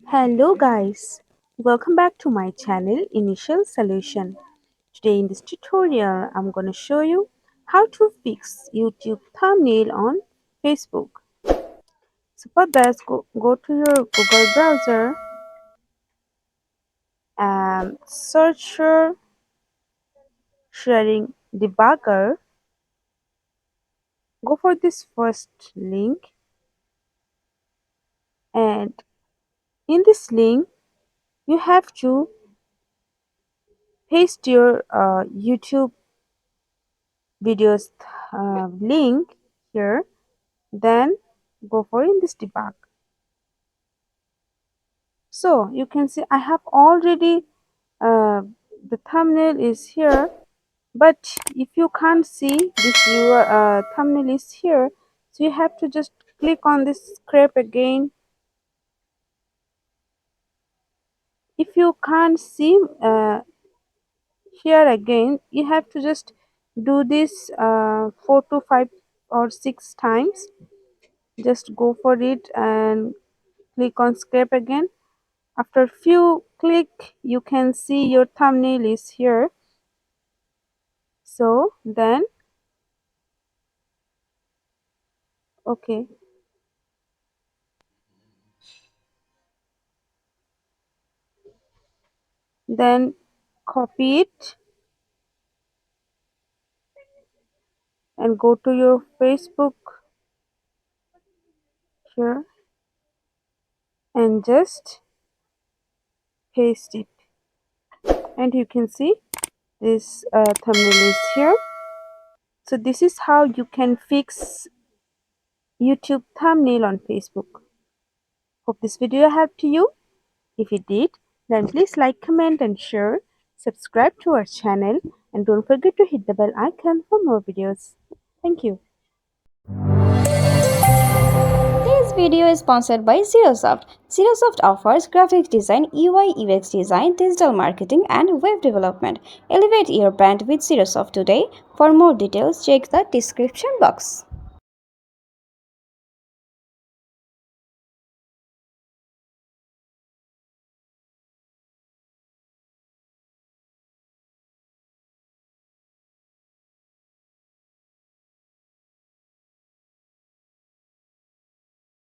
Hello guys, welcome back to my channel Initial Solution. Today in this tutorial I'm going to show you how to fix YouTube thumbnail on Facebook. So for that go to your Google browser and search for sharing debugger. Go for this first link and in this link you have to paste your YouTube videos link here. Then go for in this debug. So you can see I have already the thumbnail is here, but if you can't see this your thumbnail is here, so you have to just click on this scrape again. If you can't see here again, you have to just do this 4 to 5 or 6 times. Just go for it and click on scrape again. After few click you can see your thumbnail is here. So then okay, then copy it and go to your Facebook here and just paste it, and you can see this thumbnail is here. So this is how you can fix YouTube thumbnail on Facebook. Hope this video helped you. If it did, then please like, comment and share. Subscribe to our channel and don't forget to hit the bell icon for more videos. Thank you. This video is sponsored by Xirosoft. Xirosoft offers graphic design, UI UX design, digital marketing, and web development. Elevate your brand with Xirosoft today. For more details, check the description box.